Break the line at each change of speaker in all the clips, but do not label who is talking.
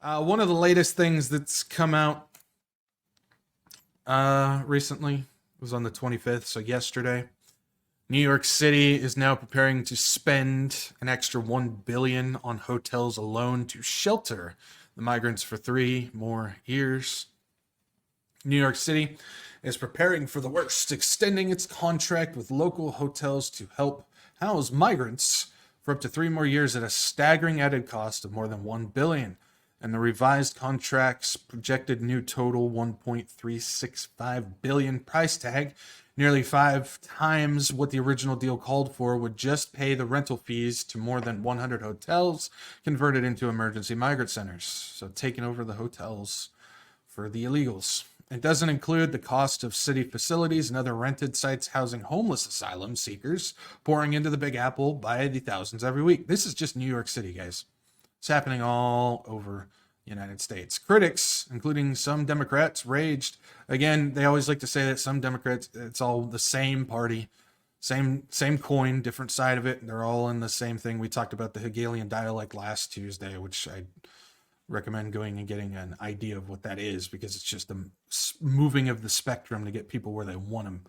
One of the latest things that's come out recently was on the 25th, so yesterday. New York City is now preparing to spend an extra $1 billion on hotels alone to shelter the migrants for 3 more years. New York City is preparing for the worst, extending its contract with local hotels to help house migrants for up to 3 more years at a staggering added cost of more than $1 billion. And the revised contract's projected new total $1.365 billion price tag, nearly 5 times what the original deal called for, would just pay the rental fees to more than 100 hotels converted into emergency migrant centers. So taking over the hotels for the illegals. It doesn't include the cost of city facilities and other rented sites housing homeless asylum seekers pouring into the Big Apple by the thousands every week. This is just New York City, guys. It's happening all over the United States. Critics, including some Democrats, raged. Again, they always like to say that some Democrats, it's all the same party, same coin, different side of it. They're all in the same thing. We talked about the Hegelian dialect last Tuesday, which I recommend going and getting an idea of what that is, because it's just the moving of the spectrum to get people where they want them.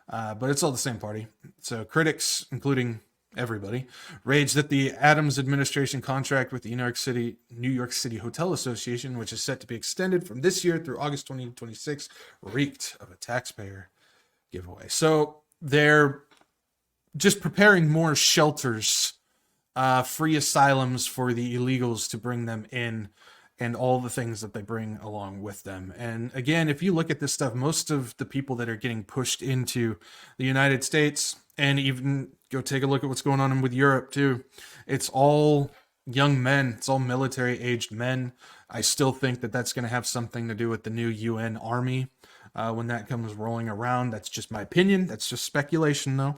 But it's all the same party. So critics, including everybody, raged that the Adams administration contract with the New York City Hotel Association, which is set to be extended from this year through August 2026, reeked of a taxpayer giveaway. So they're just preparing more shelters, free asylums for the illegals to bring them in, and all the things that they bring along with them. And again, if you look at this stuff, most of the people that are getting pushed into the United States, and even go take a look at what's going on with Europe too, it's all young men. It's all military aged men. I still think that that's going to have something to do with the new UN army when that comes rolling around. That's just my opinion. That's just speculation though.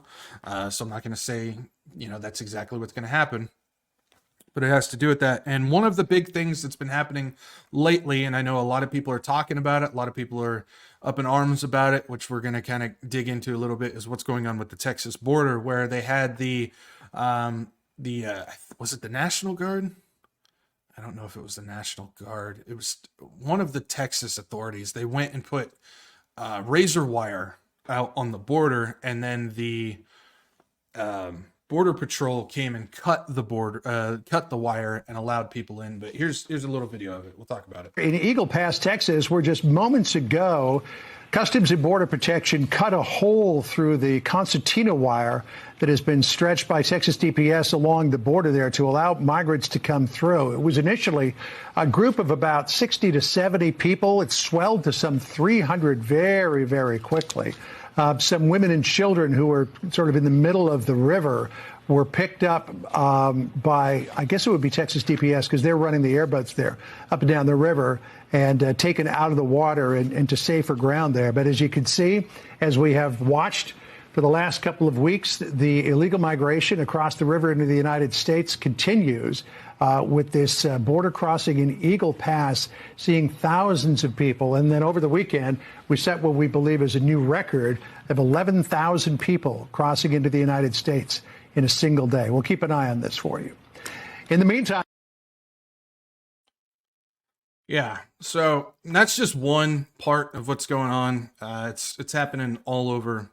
So I'm not going to say, that's exactly what's going to happen, but it has to do with that. And one of the big things that's been happening lately, and I know a lot of people are talking about it, a lot of people are up in arms about it, which we're going to kind of dig into a little bit, is what's going on with the Texas border, where they had was it the National Guard? I don't know if it was the National Guard. It was one of the Texas authorities. They went and put razor wire out on the border, and then the Border Patrol came and cut the wire and allowed people in. But here's a little video of it. We'll talk about it.
In Eagle Pass, Texas, where just moments ago, Customs and Border Protection cut a hole through the concertina wire that has been stretched by Texas DPS along the border there to allow migrants to come through. It was initially a group of about 60 to 70 people. It swelled to some 300 very, very quickly. Some women and children who were sort of in the middle of the river were picked up by, I guess it would be Texas DPS, because they're running the airboats there up and down the river, and taken out of the water and to safer ground there. But as you can see, as we have watched for the last couple of weeks, the illegal migration across the river into the United States continues with this border crossing in Eagle Pass, seeing thousands of people. And then over the weekend, we set what we believe is a new record of 11,000 people crossing into the United States in a single day. We'll keep an eye on this for you. In the meantime.
Yeah, so that's just one part of what's going on. It's happening all over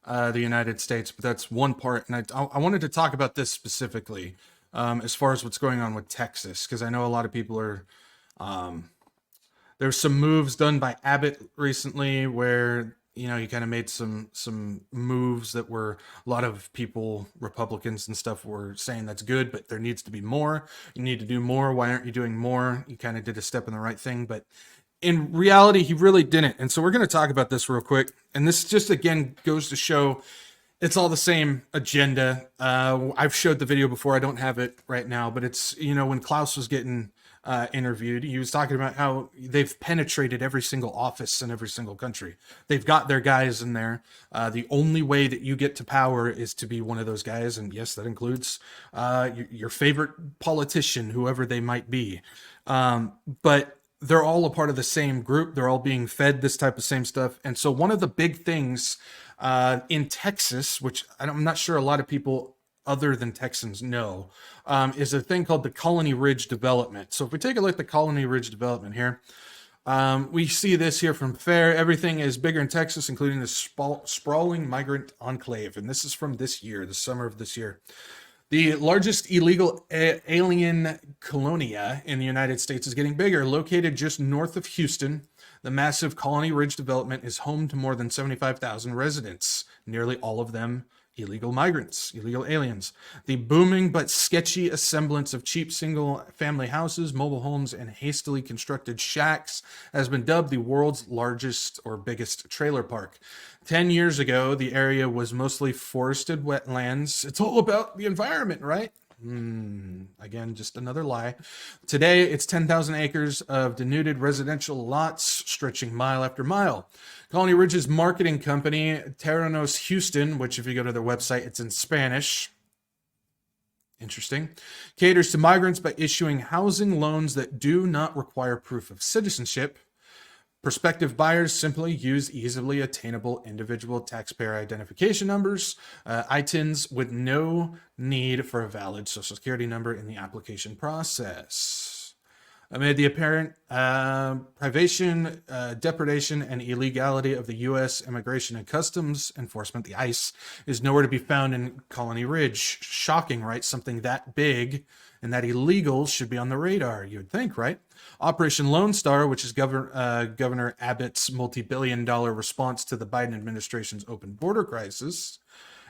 the United States, but that's one part. And I wanted to talk about this specifically as far as what's going on with Texas, because I know a lot of people are, there's some moves done by Abbott recently where, he kind of made some moves that were, a lot of people, Republicans and stuff, were saying that's good, but there needs to be more. You need to do more. Why aren't you doing more? You kind of did a step in the right thing, but in reality, he really didn't. And so we're going to talk about this real quick. And this just, again, goes to show it's all the same agenda. I've showed the video before. I don't have it right now, but it's, when Klaus was getting interviewed, he was talking about how they've penetrated every single office in every single country. They've got their guys in there. The only way that you get to power is to be one of those guys. And yes, that includes your favorite politician, whoever they might be. But they're all a part of the same group. They're all being fed this type of same stuff. And so one of the big things in Texas, which I'm not sure a lot of people other than Texans know, is a thing called the Colony Ridge Development. So if we take a look at the Colony Ridge Development here, we see this here from FAIR. Everything is bigger in Texas, including the sprawling migrant enclave. And this is from this year, the summer of this year. The largest illegal alien colonia in the United States is getting bigger. Located just north of Houston, the massive Colony Ridge development is home to more than 75,000 residents, nearly all of them illegal migrants, illegal aliens. The booming but sketchy assemblance of cheap single-family houses, mobile homes, and hastily constructed shacks has been dubbed the world's largest or biggest trailer park. 10 years ago, the area was mostly forested wetlands. It's all about the environment, right? Again, just another lie. Today, it's 10,000 acres of denuded residential lots stretching mile after mile. Colony Ridge's marketing company, Terranos Houston, which if you go to their website, it's in Spanish. Interesting. Caters to migrants by issuing housing loans that do not require proof of citizenship. Prospective buyers simply use easily attainable individual taxpayer identification numbers, ITINs, with no need for a valid social security number in the application process. Amid the apparent privation, depredation, and illegality of the U.S. Immigration and Customs Enforcement, the ICE, is nowhere to be found in Colony Ridge. Shocking, right? Something that big and that illegal should be on the radar, you would think, right? Operation Lone Star, which is Governor Abbott's multi-billion-dollar response to the Biden administration's open border crisis,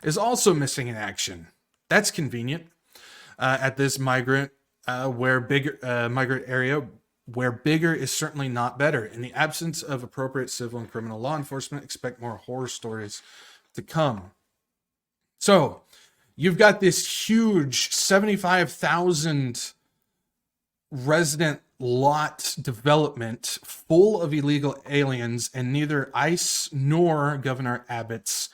is also missing in action. That's convenient at this migrant area where bigger is certainly not better. In the absence of appropriate civil and criminal law enforcement, expect more horror stories to come. So you've got this huge 75,000 resident lot development full of illegal aliens, and neither ICE nor Governor Abbott's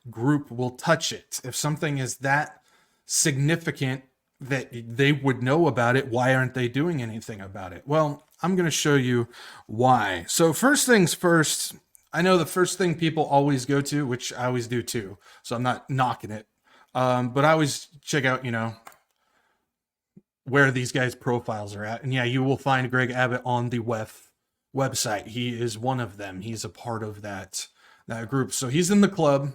group will touch it. If something is that significant that they would know about it, why aren't they doing anything about it? Well, I'm going to show you why. So first things first, I know the first thing people always go to, which I always do too, so I'm not knocking it, but I always check out, where these guys' profiles are at. And yeah, you will find Greg Abbott on the website. He is one of them. He's a part of that group. So he's in the club.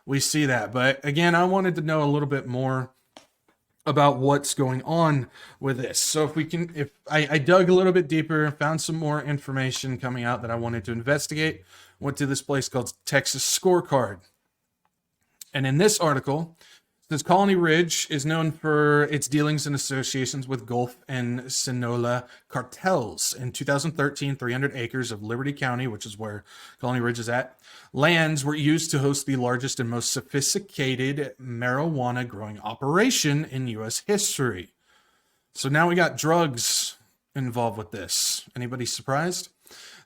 We see that. But again, I wanted to know a little bit more about what's going on with this. So if I dug a little bit deeper, found some more information coming out that I wanted to investigate, went to this place called Texas Scorecard. And in this article, since Colony Ridge is known for its dealings and associations with Gulf and Sinaloa cartels. In 2013, 300 acres of Liberty County, which is where Colony Ridge is at, lands were used to host the largest and most sophisticated marijuana growing operation in U.S. history. So now we got drugs involved with this. Anybody surprised?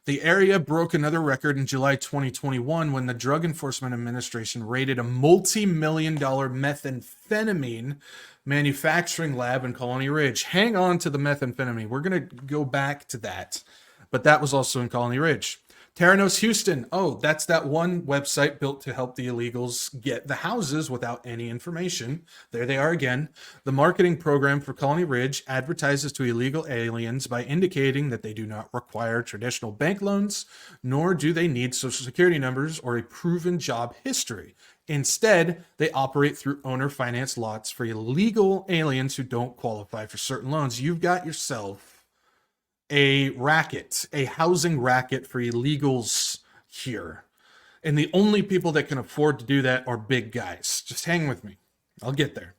The area broke another record in July 2021 when the Drug Enforcement Administration raided a multi-million-dollar methamphetamine manufacturing lab in Colony Ridge. Hang on to the methamphetamine. We're going to go back to that. But that was also in Colony Ridge. Terranos Houston. Oh, that's that one website built to help the illegals get the houses without any information. There they are again. The marketing program for Colony Ridge advertises to illegal aliens by indicating that they do not require traditional bank loans, nor do they need social security numbers or a proven job history. Instead, they operate through owner-financed lots for illegal aliens who don't qualify for certain loans. You've got yourself a racket, a housing racket for illegals here. And the only people that can afford to do that are big guys. Just hang with me. I'll get there.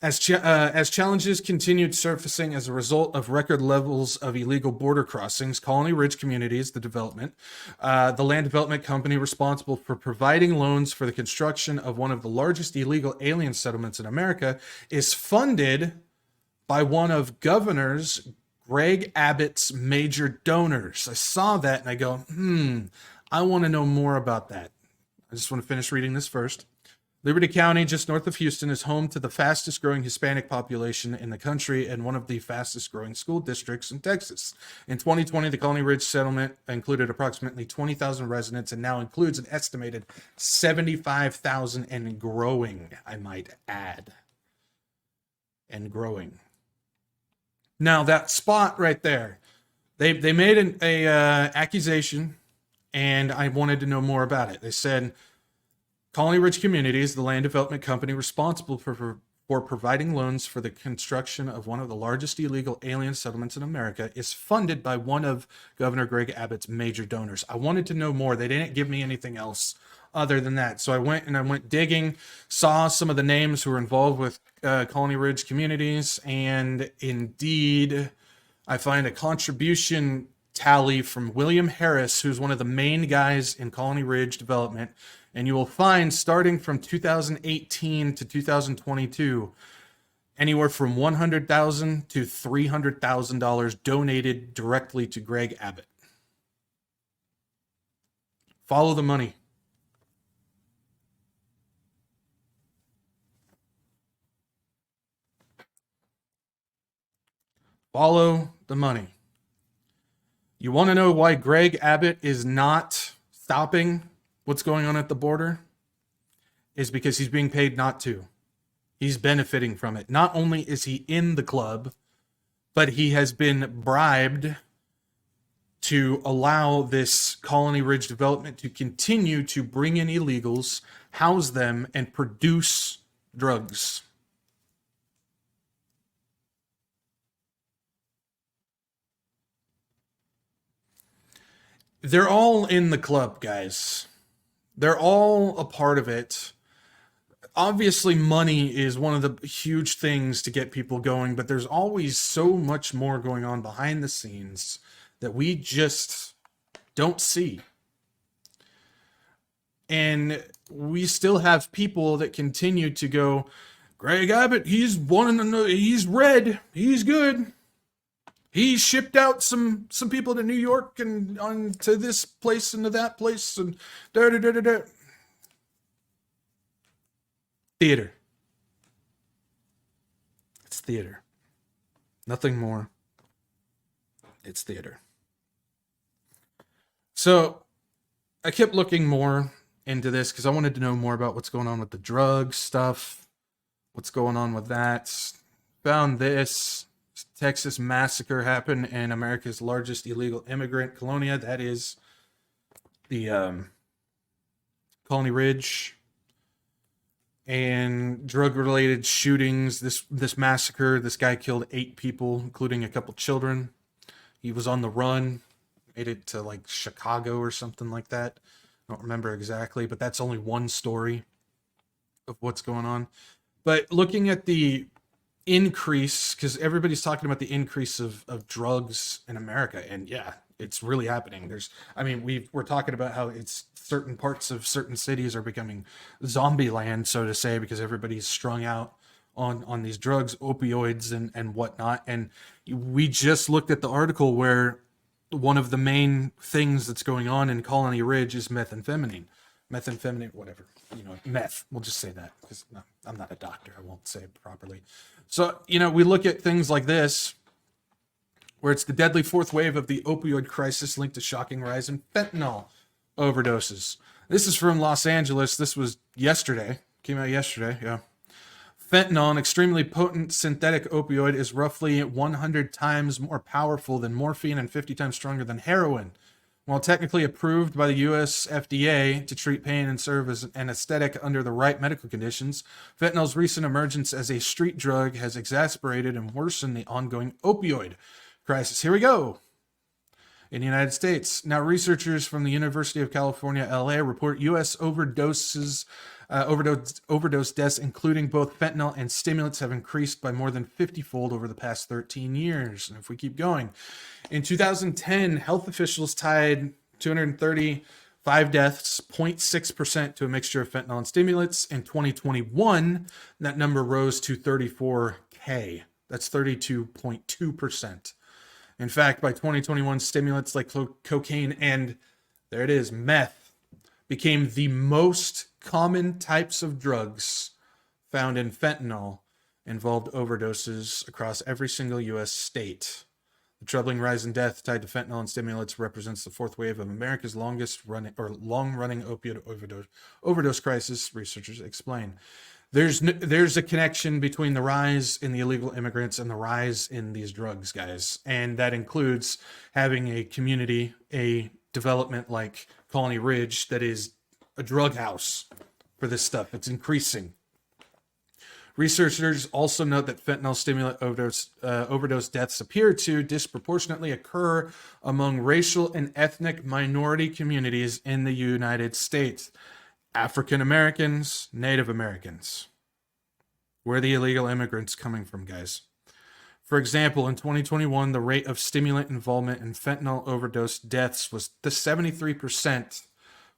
As challenges continued surfacing as a result of record levels of illegal border crossings, Colony Ridge Communities, the land development company responsible for providing loans for the construction of one of the largest illegal alien settlements in America, is funded by one of Governor Greg Abbott's major donors. I saw that and I go, I want to know more about that. I just want to finish reading this first. Liberty County, just north of Houston, is home to the fastest growing Hispanic population in the country and one of the fastest growing school districts in Texas. In 2020, the Colony Ridge settlement included approximately 20,000 residents and now includes an estimated 75,000 and growing, I might add. and growing. Now, that spot right there, they made an accusation, and I wanted to know more about it. They said, Colony Ridge Communities, the land development company responsible for providing loans for the construction of one of the largest illegal alien settlements in America, is funded by one of Governor Greg Abbott's major donors. I wanted to know more. They didn't give me anything else other than that. So I went digging, saw some of the names who were involved with Colony Ridge Communities, and indeed, I find a contribution tally from William Harris, who's one of the main guys in Colony Ridge development. And you will find, starting from 2018 to 2022, anywhere from $100,000 to $300,000 donated directly to Greg Abbott. Follow the money. Follow the money. You want to know why Greg Abbott is not stopping what's going on at the border? Is because he's being paid not to. He's benefiting from it. Not only is he in the club, but he has been bribed to allow this Colony Ridge development to continue to bring in illegals, house them, and produce drugs. They're all in the club, guys. They're all a part of it. Obviously, money is one of the huge things to get people going, but there's always so much more going on behind the scenes that we just don't see. And we still have people that continue to go, Greg Abbott, he's red, he's good. He shipped out some people to New York and on to this place and to that place and da. Theater. It's theater. Nothing more. It's theater. So I kept looking more into this because I wanted to know more about what's going on with the drug stuff. What's going on with that. Found this. Texas massacre happened in America's largest illegal immigrant colonia. That is the Colony Ridge. And drug-related shootings. This massacre, this guy killed 8 people, including a couple children. He was on the run. Made it to like Chicago or something like that. I don't remember exactly, but that's only one story of what's going on. But looking at the increase, because everybody's talking about the increase of drugs in America, and yeah, it's really happening. We're talking about how it's certain parts of certain cities are becoming zombie land, so to say, because everybody's strung out on these drugs, opioids and whatnot. And we just looked at the article where one of the main things that's going on in Colony Ridge is methamphetamine, whatever, meth. We'll just say that because I'm not a doctor. I won't say it properly. So, we look at things like this, where it's the deadly fourth wave of the opioid crisis linked to shocking rise in fentanyl overdoses. This is from Los Angeles. This was yesterday. Came out yesterday, yeah. Fentanyl, an extremely potent synthetic opioid, is roughly 100 times more powerful than morphine and 50 times stronger than heroin. While technically approved by the U.S. FDA to treat pain and serve as an anesthetic under the right medical conditions, fentanyl's recent emergence as a street drug has exacerbated and worsened the ongoing opioid crisis. Here we go. In the United States. Now, researchers from the University of California, LA, report U.S. overdose deaths, including both fentanyl and stimulants, have increased by more than 50-fold over the past 13 years. And if we keep going, in 2010, health officials tied 235 deaths, 0.6%, to a mixture of fentanyl and stimulants. In 2021, that number rose to 34K. That's 32.2%. In fact, by 2021, stimulants like cocaine and, there it is, meth, became the most common types of drugs found in fentanyl involved overdoses across every single U.S. state. The troubling rise in death tied to fentanyl and stimulants represents the fourth wave of America's long-running opioid overdose crisis, researchers explain. there's a connection between the rise in the illegal immigrants and the rise in these drugs, guys. And that includes having a community, a development like Colony Ridge that is a drug house for this stuff. It's increasing. Researchers also note that fentanyl stimulant overdose deaths appear to disproportionately occur among racial and ethnic minority communities in the United States. African Americans, Native Americans. Where are the illegal immigrants coming from, guys? For example, in 2021, the rate of stimulant involvement in fentanyl overdose deaths was 73%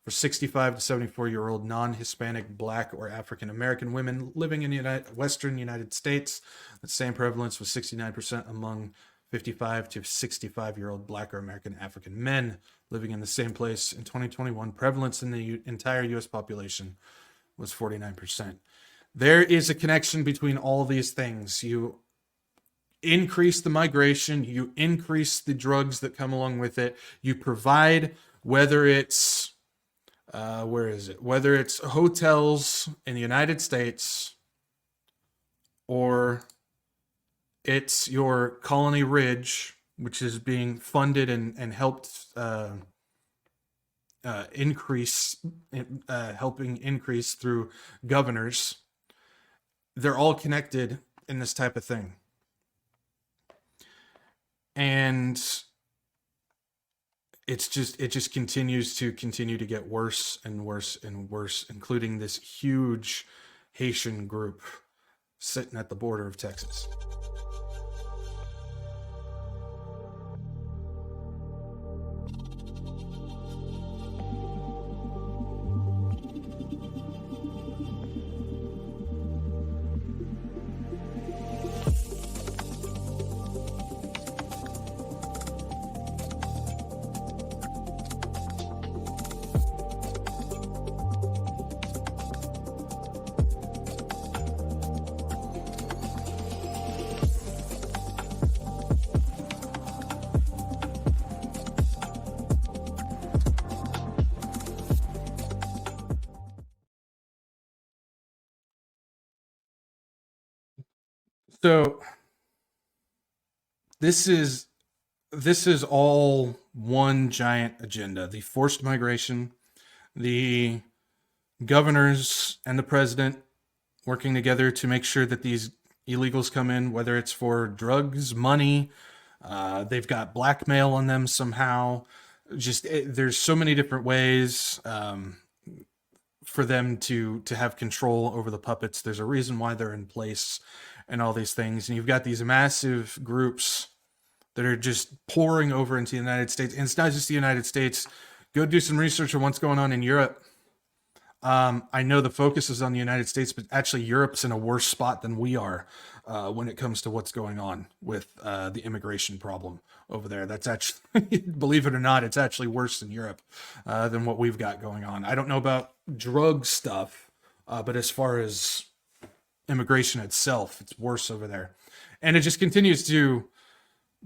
for 65 to 74-year-old non-Hispanic, Black, or African American women living in the Western United States. The same prevalence was 69% among 55 to 65-year-old Black or American African men living in the same place. In 2021, prevalence in the entire U.S. population was 49%. There is a connection between all these things. You increase the migration, you increase the drugs that come along with it, you provide, whether it's whether it's hotels in the United States or it's your Colony Ridge, which is being funded and helped helping increase through governors. They're all connected in this type of thing. And it just continues to get worse and worse and worse, including this huge Haitian group sitting at the border of Texas. So this is all one giant agenda. The forced migration, the governors and the president working together to make sure that these illegals come in, whether it's for drugs, money, they've got blackmail on them somehow. There's so many different ways for them to have control over the puppets. There's a reason why they're in place and all these things. And you've got these massive groups that are just pouring over into the United States. And it's not just the United States. Go do some research on what's going on in Europe. I know the focus is on the United States, but actually Europe's in a worse spot than we are when it comes to what's going on with the immigration problem over there. That's actually, believe it or not, it's actually worse in Europe than what we've got going on. I don't know about drug stuff, but as far as immigration itself, it's worse over there. And it just continues to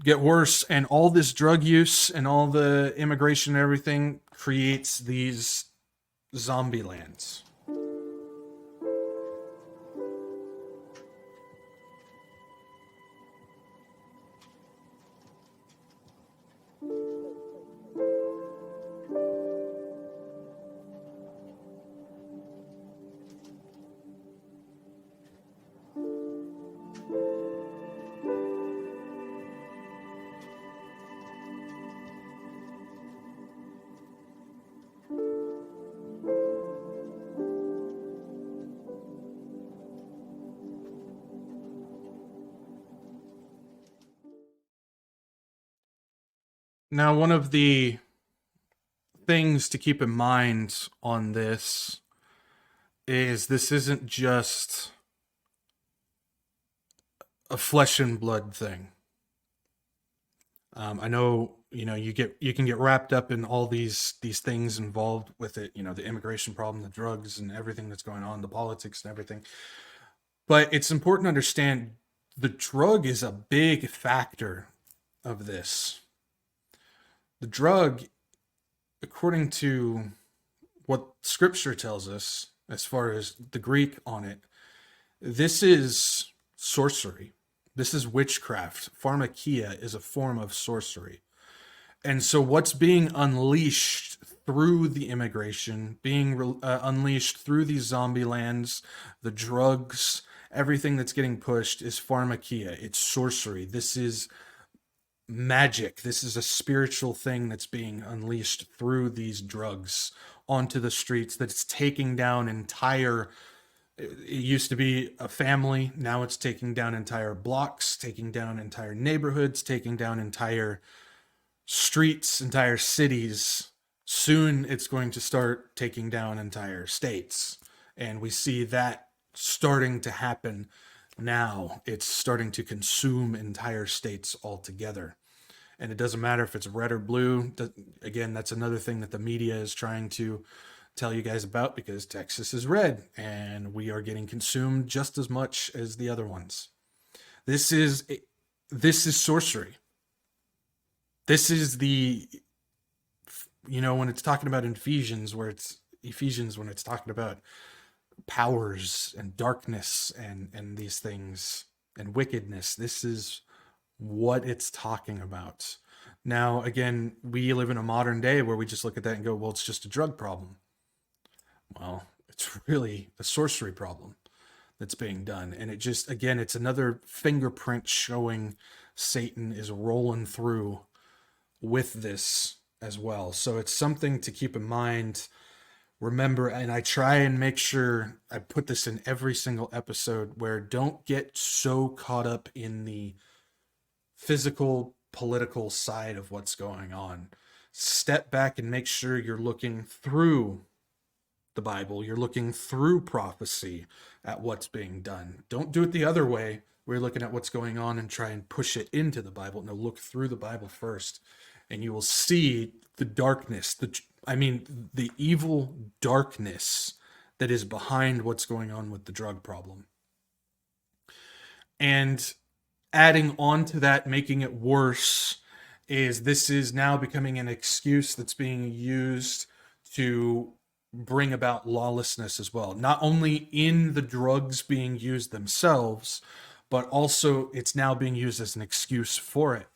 get worse. And all this drug use and all the immigration and everything creates these zombie lands. Now, one of the things to keep in mind on this isn't just a flesh and blood thing. I know, you can get wrapped up in all these things involved with it, the immigration problem, the drugs and everything that's going on, the politics and everything. But it's important to understand the drug is a big factor of this. The drug, according to what scripture tells us, as far as the Greek on it, This is sorcery. This is witchcraft. Pharmakia is a form of sorcery. And so what's being unleashed through the immigration, being unleashed through these zombie lands, the drugs, everything that's getting pushed is pharmakia. It's sorcery. This is magic. This is a spiritual thing that's being unleashed through these drugs onto the streets, that's taking down entire, it used to be a family, now it's taking down entire blocks, taking down entire neighborhoods, taking down entire streets, entire cities. Soon it's going to start taking down entire states. And we see that starting to happen now. It's starting to consume entire states altogether. And it doesn't matter if it's red or blue. Again, that's another thing that the media is trying to tell you guys about, because Texas is red and we are getting consumed just as much as the other ones. This is sorcery. This is the, when it's talking about Ephesians, when it's talking about powers and darkness and these things and wickedness, this is what it's talking about. Now, again, we live in a modern day where we just look at that and go, well, it's just a drug problem. Well, it's really a sorcery problem that's being done. And it just, again, it's another fingerprint showing Satan is rolling through with this as well. So it's something to keep in mind. Remember, and I try and make sure I put this in every single episode, where don't get so caught up in the physical, political side of what's going on. Step back and make sure you're looking through the Bible. You're looking through prophecy at what's being done. Don't do it the other way, where you're looking at what's going on and try and push it into the Bible. No, look through the Bible first, and you will see the darkness, the evil darkness that is behind what's going on with the drug problem. And adding on to that, making it worse, is this is now becoming an excuse that's being used to bring about lawlessness as well. Not only in the drugs being used themselves, but also it's now being used as an excuse for it.